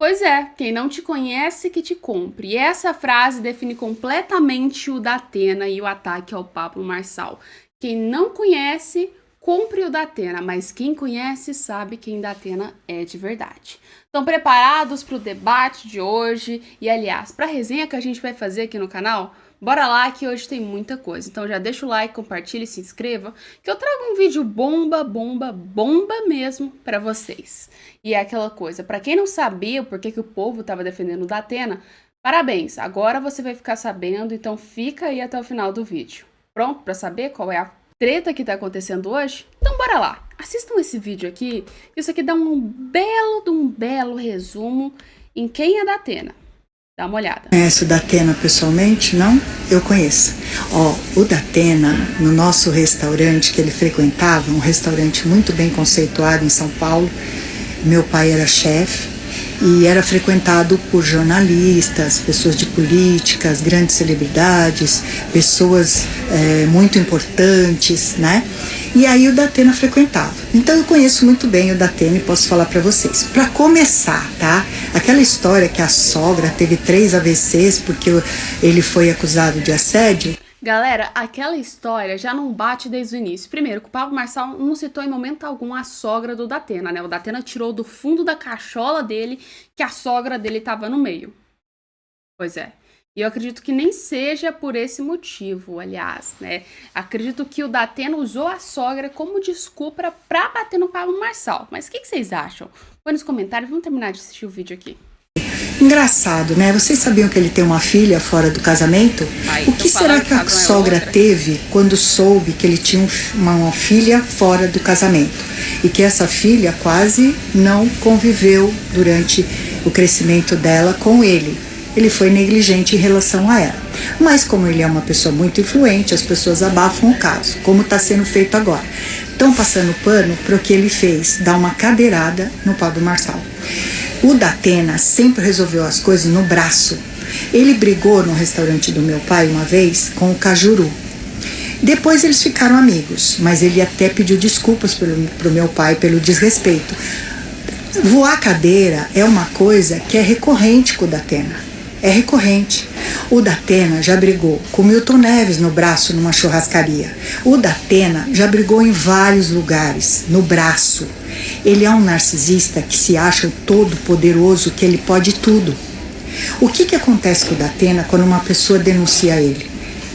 Pois é, quem não te conhece que te compre. E essa frase define completamente o Datena e o ataque ao Pablo Marçal. Quem não conhece, compre o Datena, mas quem conhece sabe quem Datena é de verdade. Estão preparados para o debate de hoje? E aliás, para a resenha que a gente vai fazer aqui no canal? Bora lá que hoje tem muita coisa. Então já deixa o like, compartilha e se inscreva, que eu trago um vídeo bomba, bomba, bomba mesmo para vocês. E é aquela coisa, para quem não sabia por que o povo estava defendendo o Datena, parabéns, agora você vai ficar sabendo, então fica aí até o final do vídeo. Pronto para saber qual é a treta que tá acontecendo hoje? Então bora lá, assistam esse vídeo aqui, isso aqui dá um belo resumo em quem é Datena. Dá uma olhada. Conhece o Datena pessoalmente? Não? Eu conheço. O Datena, no nosso restaurante que ele frequentava, um restaurante muito bem conceituado em São Paulo, meu pai era chefe e era frequentado por jornalistas, pessoas de políticas, grandes celebridades, pessoas muito importantes, né? E aí o Datena frequentava. Então eu conheço muito bem o Datena e posso falar para vocês. Para começar, tá? Aquela história que a sogra teve 3 AVCs porque ele foi acusado de assédio. Galera, aquela história já não bate desde o início. Primeiro, que o Pablo Marçal não citou em momento algum a sogra do Datena, né? O Datena tirou do fundo da cachola dele que a sogra dele estava no meio. Pois é. E eu acredito que nem seja por esse motivo, aliás, né? Acredito que o Datena usou a sogra como desculpa pra bater no Pablo Marçal. Mas o que vocês acham? Põe nos comentários, vamos terminar de assistir o vídeo aqui. Engraçado, né? Vocês sabiam que ele tem uma filha fora do casamento? O que será que a sogra teve quando soube que ele tinha uma filha fora do casamento? E que essa filha quase não conviveu durante o crescimento dela com ele. Ele foi negligente em relação a ela. Mas como ele é uma pessoa muito influente, as pessoas abafam o caso, como está sendo feito agora. Estão passando pano para o que ele fez, dar uma cadeirada no Pablo Marçal. O Datena sempre resolveu as coisas no braço. Ele brigou no restaurante do meu pai uma vez com o Cajuru. Depois eles ficaram amigos, mas ele até pediu desculpas pro meu pai pelo desrespeito. Voar cadeira é uma coisa que é recorrente com o Datena. É recorrente. O Datena já brigou com o Milton Neves no braço numa churrascaria. O Datena já brigou em vários lugares, no braço. Ele é um narcisista que se acha o todo poderoso, que ele pode tudo. O que acontece com o Datena quando uma pessoa denuncia ele?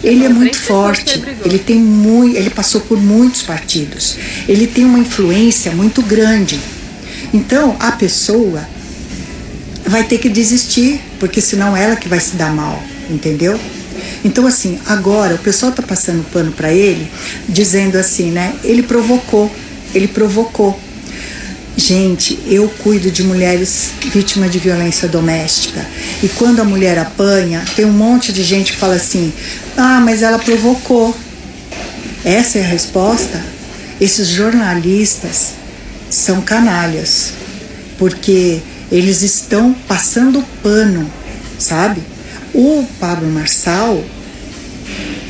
Ele é muito forte, ele passou por muitos partidos, ele tem uma influência muito grande. Então a pessoa vai ter que desistir, porque senão ela que vai se dar mal, entendeu? Então assim, agora o pessoal tá passando pano para ele, dizendo assim, né? Ele provocou. Gente, eu cuido de mulheres vítimas de violência doméstica. E quando a mulher apanha, tem um monte de gente que fala assim: ah, mas ela provocou. Essa é a resposta? Esses jornalistas são canalhas, porque eles estão passando pano, sabe? O Pablo Marçal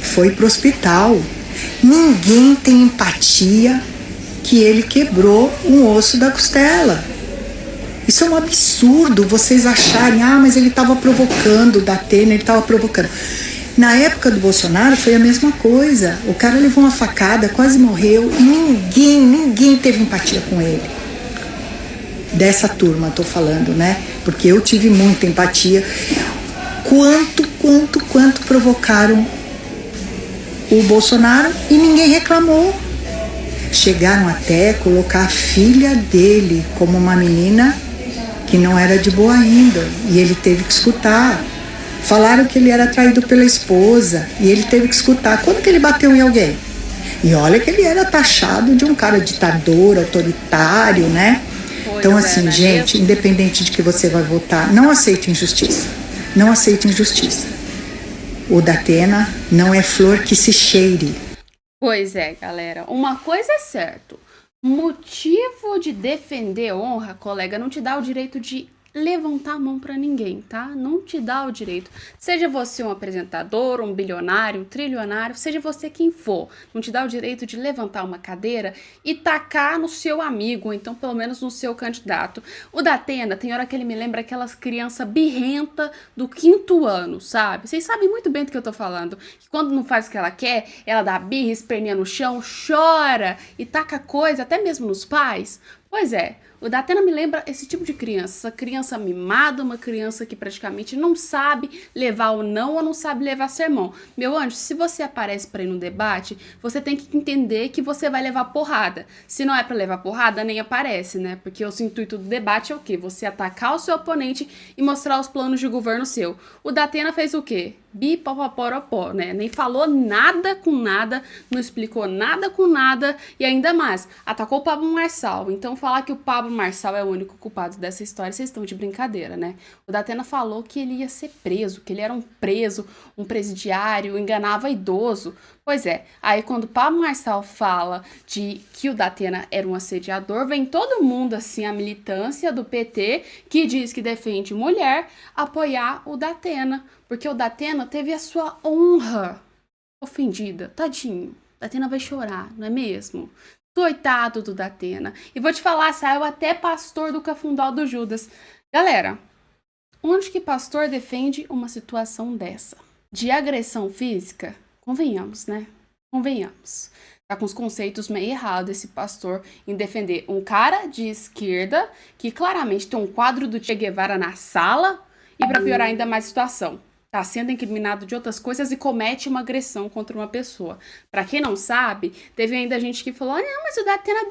foi pro hospital. Ninguém tem empatia que ele quebrou um osso da costela. Isso é um absurdo, vocês acharem, ah, mas ele estava provocando, o Datena, ele estava provocando. Na época do Bolsonaro foi a mesma coisa. O cara levou uma facada, quase morreu, e ninguém teve empatia com ele. Dessa turma, tô falando, né? Porque eu tive muita empatia. Quanto provocaram o Bolsonaro e ninguém reclamou. Chegaram até a colocar a filha dele como uma menina que não era de boa ainda, e ele teve que escutar. Falaram que ele era traído pela esposa e ele teve que escutar. Quando que ele bateu em alguém? E olha que ele era taxado de um cara ditador, autoritário, né? Então assim, gente, independente de que você vai votar, não aceite injustiça. Não aceite injustiça. O Datena não é flor que se cheire. Pois é, galera. Uma coisa é certo. Motivo de defender honra, colega, não te dá o direito de levantar a mão pra ninguém, tá? Não te dá o direito. Seja você um apresentador, um bilionário, um trilionário, seja você quem for, não te dá o direito de levantar uma cadeira e tacar no seu amigo, ou então pelo menos no seu candidato. O Datena, tem hora que ele me lembra aquelas crianças birrenta do 5º ano, sabe? Vocês sabem muito bem do que eu tô falando. Que quando não faz o que ela quer, ela dá birra, esperneia no chão, chora e taca coisa, até mesmo nos pais. Pois é, o Datena me lembra esse tipo de criança, essa criança mimada, uma criança que praticamente não sabe levar o não ou não sabe levar sermão. Meu anjo, se você aparece para ir no debate, você tem que entender que você vai levar porrada. Se não é para levar porrada, nem aparece, né? Porque o intuito do debate é o quê? Você atacar o seu oponente e mostrar os planos de governo seu. O Datena fez o quê? Bipopoporopó, né? Nem falou nada com nada, não explicou nada com nada e ainda mais, atacou o Pablo Marçal. Então falar que o Pablo Marçal é o único culpado dessa história, vocês estão de brincadeira, né? O Datena falou que ele ia ser preso, que ele era um preso, um presidiário, enganava idoso. Pois é, aí quando o Pablo Marçal fala de que o Datena era um assediador, vem todo mundo, assim, a militância do PT, que diz que defende mulher, apoiar o Datena, porque o Datena teve a sua honra ofendida. Tadinho, o Datena vai chorar, não é mesmo? Coitado do Datena. E vou te falar, saiu até pastor do Cafundó do Judas. Galera, onde que pastor defende uma situação dessa? De agressão física? Convenhamos, né? Convenhamos. Tá com os conceitos meio errados esse pastor em defender um cara de esquerda que claramente tem um quadro do Che Guevara na sala e para piorar ainda mais a situação, tá sendo incriminado de outras coisas e comete uma agressão contra uma pessoa. Para quem não sabe, teve ainda gente que falou: não, mas o Datena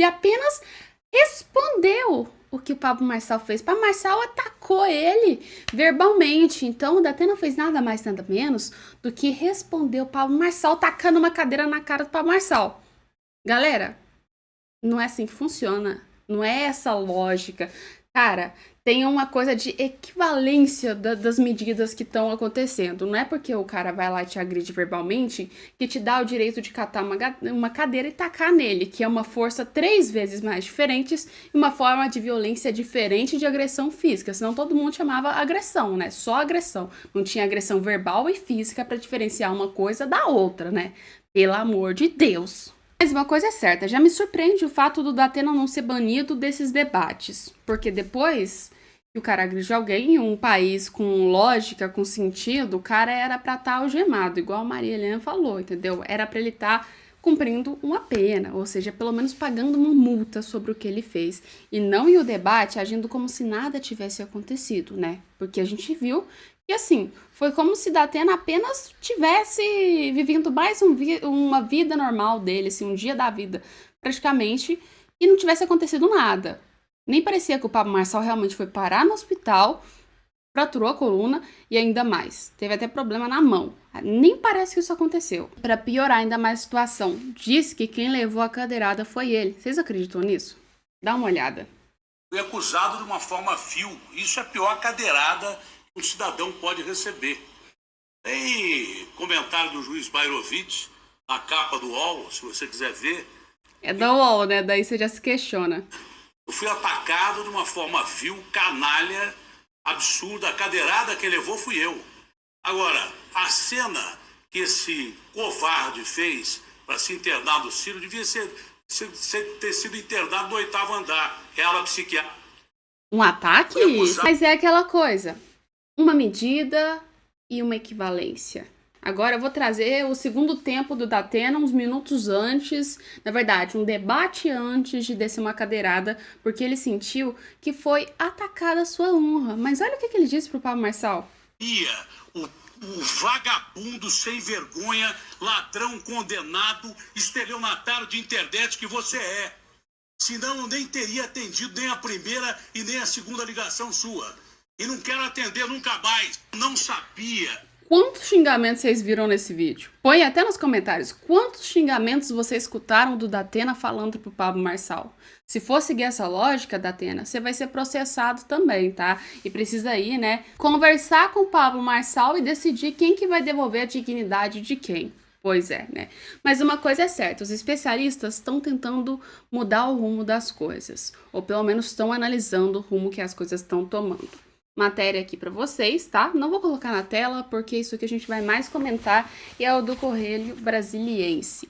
apenas respondeu o que o Pablo Marçal fez. Pablo Marçal atacou ele verbalmente. Então o Datena não fez nada mais, nada menos do que responder o Pablo Marçal tacando uma cadeira na cara do Pablo Marçal. Galera, não é assim que funciona. Não é essa lógica. Cara, tem uma coisa de equivalência das medidas que estão acontecendo. Não é porque o cara vai lá e te agride verbalmente que te dá o direito de catar uma cadeira e tacar nele, que é uma força 3 vezes mais diferente e uma forma de violência diferente de agressão física. Senão todo mundo chamava agressão, né? Só agressão. Não tinha agressão verbal e física para diferenciar uma coisa da outra, né? Pelo amor de Deus. Mas uma coisa é certa, já me surpreende o fato do Datena não ser banido desses debates. Porque depois que o cara agride alguém em um país com lógica, com sentido, o cara era pra estar algemado, igual a Maria Helena falou, entendeu? Era pra ele estar cumprindo uma pena, ou seja, pelo menos pagando uma multa sobre o que ele fez. E não em o debate agindo como se nada tivesse acontecido, né? Porque a gente viu que, assim, foi como se Datena apenas tivesse vivendo mais uma vida normal dele, assim, um dia da vida, praticamente, e não tivesse acontecido nada. Nem parecia que o Pablo Marçal realmente foi parar no hospital, fraturou a coluna e ainda mais. Teve até problema na mão. Nem parece que isso aconteceu. Para piorar ainda mais a situação, diz que quem levou a cadeirada foi ele. Vocês acreditam nisso? Dá uma olhada. Foi acusado de uma forma vil. Isso é a pior cadeirada que um cidadão pode receber. Tem comentário do juiz Bairovic, na capa do UOL, se você quiser ver. É do UOL, né? Daí você já se questiona. Eu fui atacado de uma forma vil, canalha, absurda. A cadeirada que levou fui eu. Agora, a cena que esse covarde fez para se internar no Ciro devia ter sido internado no 8º andar. É ala psiquiátrica. Um ataque? Mas é aquela coisa. Uma medida e uma equivalência. Agora eu vou trazer o segundo tempo do Datena, uns minutos antes, na verdade, um debate antes de descer uma cadeirada, porque ele sentiu que foi atacada a sua honra. Mas olha o que ele disse pro Pablo Marçal. O vagabundo sem vergonha, ladrão condenado, estelionatário de internet que você é. Senão eu nem teria atendido nem a primeira e nem a segunda ligação sua. E não quero atender nunca mais. Não sabia. Quantos xingamentos vocês viram nesse vídeo? Põe até nos comentários. Quantos xingamentos vocês escutaram do Datena falando pro Pablo Marçal? Se for seguir essa lógica, Datena, você vai ser processado também, tá? E precisa aí, né, conversar com o Pablo Marçal e decidir quem que vai devolver a dignidade de quem. Pois é, né? Mas uma coisa é certa, os especialistas estão tentando mudar o rumo das coisas, ou pelo menos estão analisando o rumo que as coisas estão tomando. Matéria aqui para vocês, tá? Não vou colocar na tela, porque isso aqui a gente vai mais comentar, e é o do Correio Brasiliense.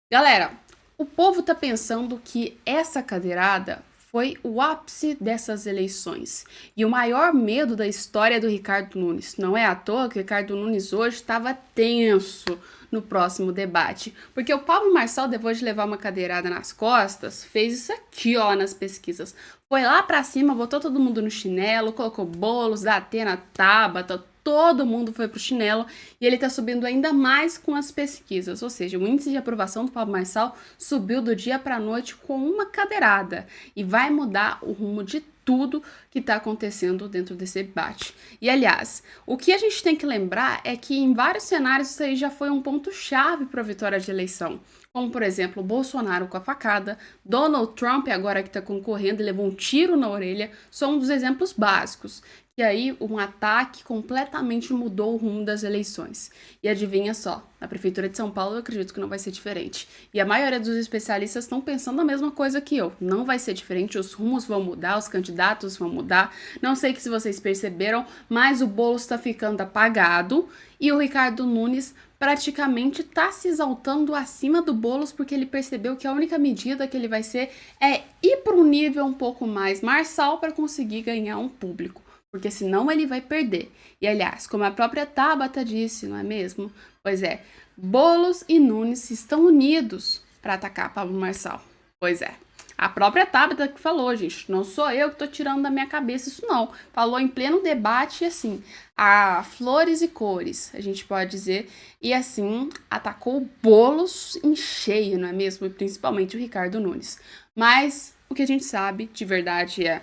Galera, o povo tá pensando que essa cadeirada foi o ápice dessas eleições e o maior medo da história do Ricardo Nunes. Não é à toa que o Ricardo Nunes hoje estava tenso no próximo debate, porque o Pablo Marçal, depois de levar uma cadeirada nas costas, fez isso aqui, ó, nas pesquisas. Foi lá pra cima, botou todo mundo no chinelo, colocou Boulos, Datena, Tabata, todo mundo foi pro chinelo e ele tá subindo ainda mais com as pesquisas, ou seja, o índice de aprovação do Pablo Marçal subiu do dia pra noite com uma cadeirada e vai mudar o rumo de tudo que está acontecendo dentro desse debate. E, aliás, o que a gente tem que lembrar é que em vários cenários isso aí já foi um ponto-chave para a vitória de eleição. Como, por exemplo, Bolsonaro com a facada, Donald Trump, agora que está concorrendo e levou um tiro na orelha, são um dos exemplos básicos. E aí, um ataque completamente mudou o rumo das eleições. E adivinha só, na Prefeitura de São Paulo eu acredito que não vai ser diferente. E a maioria dos especialistas estão pensando a mesma coisa que eu. Não vai ser diferente, os rumos vão mudar, os candidatos vão mudar. Não sei se vocês perceberam, mas o Boulos está ficando apagado e o Ricardo Nunes praticamente está se exaltando acima do Boulos porque ele percebeu que a única medida que ele vai ser é ir para um nível um pouco mais marçal para conseguir ganhar um público. Porque senão ele vai perder. E, aliás, como a própria Tabata disse, não é mesmo? Pois é, Boulos e Nunes estão unidos para atacar Pablo Marçal. Pois é, a própria Tabata que falou, gente, não sou eu que tô tirando da minha cabeça isso não. Falou em pleno debate, assim, a flores e cores, a gente pode dizer, e assim, atacou Boulos em cheio, não é mesmo? E principalmente o Ricardo Nunes. Mas o que a gente sabe de verdade é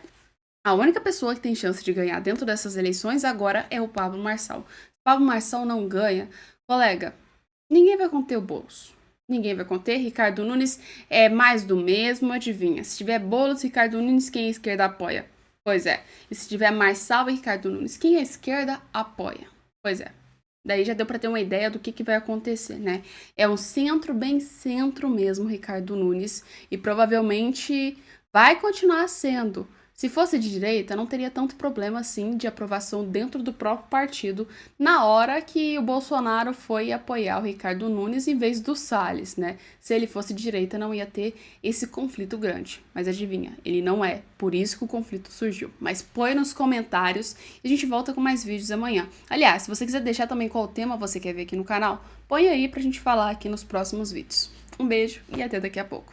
a única pessoa que tem chance de ganhar dentro dessas eleições agora é o Pablo Marçal. Se o Pablo Marçal não ganha, colega, ninguém vai conter o Boulos. Ninguém vai conter. Ricardo Nunes é mais do mesmo, adivinha. Se tiver Boulos, Ricardo Nunes, quem a esquerda apoia? Pois é. E se tiver Marçal e Ricardo Nunes, quem a esquerda apoia? Pois é. Daí já deu para ter uma ideia do que vai acontecer, né? É um centro, bem centro mesmo, Ricardo Nunes. E provavelmente vai continuar sendo. Se fosse de direita, não teria tanto problema assim de aprovação dentro do próprio partido na hora que o Bolsonaro foi apoiar o Ricardo Nunes em vez do Salles, né? Se ele fosse de direita, não ia ter esse conflito grande. Mas adivinha, ele não é. Por isso que o conflito surgiu. Mas põe nos comentários e a gente volta com mais vídeos amanhã. Aliás, se você quiser deixar também qual tema você quer ver aqui no canal, põe aí pra gente falar aqui nos próximos vídeos. Um beijo e até daqui a pouco.